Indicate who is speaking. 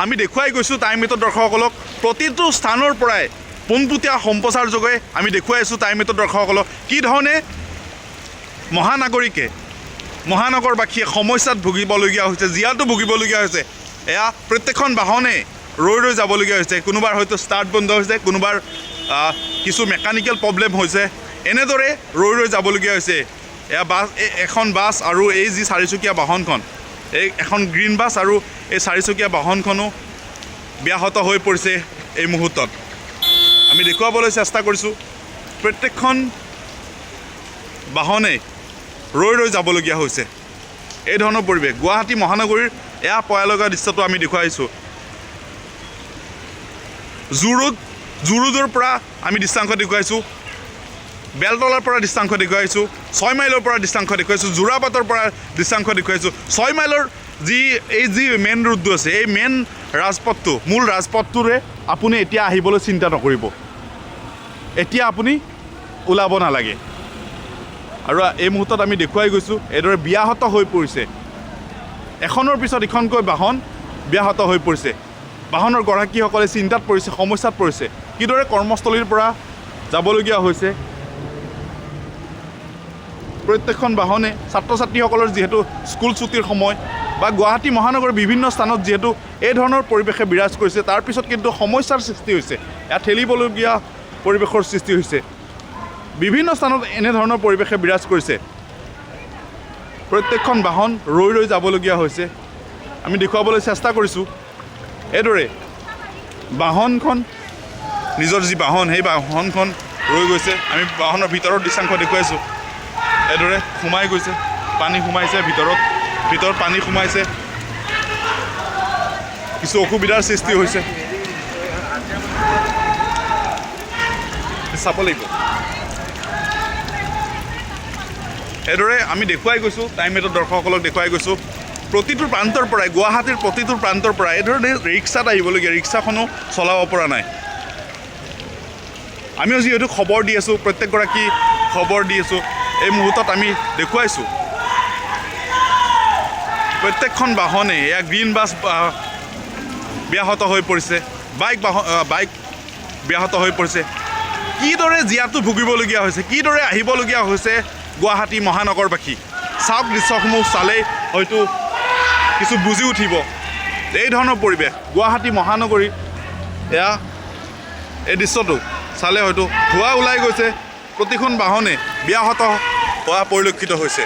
Speaker 1: আমি দেখুৱাই গৈছোঁ টাইম এইটৰ দৰ্শকসকলক প্ৰতিটো স্থানৰ পৰাই পোনপটীয়া সম্প্ৰচাৰ যোগে আমি দেখুৱাই আছোঁ টাইম এইটৰ দৰ্শকসকলক কি ধৰণে মহানগৰবাসীয়ে সমস্যাত ভুগিবলগীয়া হৈছে, জীয়াতো ভুগিবলগীয়া হৈছে। এয়া প্ৰত্যেকখন বাহনে ৰৈ যাবলগীয়া হৈছে। কোনোবাৰ হয়তো ষ্টাৰ্ট বন্ধ হৈছে, কোনোবাৰ কিছু মেকানিকেল প্ৰব্লেম হৈছে, এনেদৰে ৰৈ যাবলগীয়া হৈছে। এয়া বাছ, এখন বাছ আৰু এই যি চাৰিচকীয়া বাহনখন, এই এখন গ্ৰীণ বাছ আৰু এই চাৰিচকীয়া বাহনখনো ব্যাহত হৈ পৰিছে। এই মুহূৰ্তত আমি দেখুৱাবলৈ চেষ্টা কৰিছোঁ প্ৰত্যেকখন বাহনে ৰৈ যাবলগীয়া হৈছে। এই ধৰণৰ পৰিৱেশ গুৱাহাটী মহানগৰীৰ এয়া পয়ালগা দৃশ্যটো আমি দেখুৱাইছোঁ। জুৰুডৰ পৰা আমি দৃশ্যাংশ দেখুৱাইছোঁ, বেলতলাৰ পৰা দৃশ্যাংশ দেখুৱাইছোঁ, 6 মাইলৰ পৰা দৃশ্যাংশ দেখুৱাইছোঁ, যোৰাবাটৰ পৰা দৃশ্যাংশ দেখুৱাইছোঁ। 6 মাইলৰ যি মেইন ৰোডটো আছে, এই মেইন ৰাজপথটো, মূল ৰাজপথটোৰে আপুনি এতিয়া আহিবলৈ চিন্তা নকৰিব। এতিয়া আপুনি ওলাব নালাগে। আৰু এই মুহূৰ্তত আমি দেখুৱাই গৈছোঁ এইদৰে ব্যাহত হৈ পৰিছে। এখনৰ পিছত ইখনকৈ বাহন ব্যাহত হৈ পৰিছে। বাহনৰ গৰাকীসকলে চিন্তাত পৰিছে, সমস্যাত পৰিছে। কিদৰে কৰ্মস্থলীৰ পৰা যাবলগীয়া হৈছে। প্ৰত্যেকখন বাহনে ছাত্ৰ ছাত্ৰীসকলৰ যিহেতু স্কুল ছুটিৰ সময় বা গুৱাহাটী মহানগৰৰ বিভিন্ন স্থানত যিহেতু এই ধৰণৰ পৰিৱেশে বিৰাজ কৰিছে, তাৰপিছত কিন্তু সমস্যাৰ সৃষ্টি হৈছে। ইয়াত ঠেলিবলগীয়া পৰিৱেশৰ সৃষ্টি হৈছে। বিভিন্ন স্থানত এনেধৰণৰ পৰিৱেশে বিৰাজ কৰিছে। প্ৰত্যেকখন বাহন ৰৈ যাবলগীয়া হৈছে। আমি দেখুৱাবলৈ চেষ্টা কৰিছোঁ এইদৰে বাহনখন, নিজৰ যি বাহন, সেই বাহনখন ৰৈ গৈছে। আমি বাহনৰ ভিতৰৰ দৃশ্যাংশ দেখুৱাইছোঁ। এইদৰে সোমাই গৈছে, পানী সোমাইছে ভিতৰত পানী সোমাইছে, কিছু অসুবিধাৰ সৃষ্টি হৈছে। চাব লাগিব। এইদৰে আমি দেখুৱাই গৈছোঁ, টাইম এইটৰ দৰ্শকসকলক দেখুৱাই গৈছোঁ প্ৰতিটো প্ৰান্তৰ পৰাই, গুৱাহাটীৰ প্ৰতিটো প্ৰান্তৰ পৰা এইধৰণে ৰিক্সাত আহিবলগীয়া, ৰিক্সাখনো চলাব পৰা নাই। আমিও যিহেতু খবৰ দি আছোঁ, প্ৰত্যেকগৰাকী খবৰ দি আছোঁ, এই মুহূৰ্তত আমি দেখুৱাইছোঁ প্ৰত্যেকখন বাহনে, এয়া গ্ৰীণ বাছ ব্যাহত হৈ পৰিছে, বাইক ব্যাহত হৈ পৰিছে। কিদৰে জীয়াতো ভুগিবলগীয়া হৈছে, কিদৰে আহিবলগীয়া হৈছে গুৱাহাটী মহানগৰবাসী। চাওক, দৃশ্যসমূহ চালেই হয়তো কিছু বুজি উঠিব। এই ধৰণৰ পৰিৱেশ গুৱাহাটী মহানগৰী, এয়া এই দৃশ্যটো চালে হয়তো ধোঁৱা ওলাই গৈছে। প্ৰতিখন বাহনে ব্যাহত হোৱা পৰিলক্ষিত হৈছে।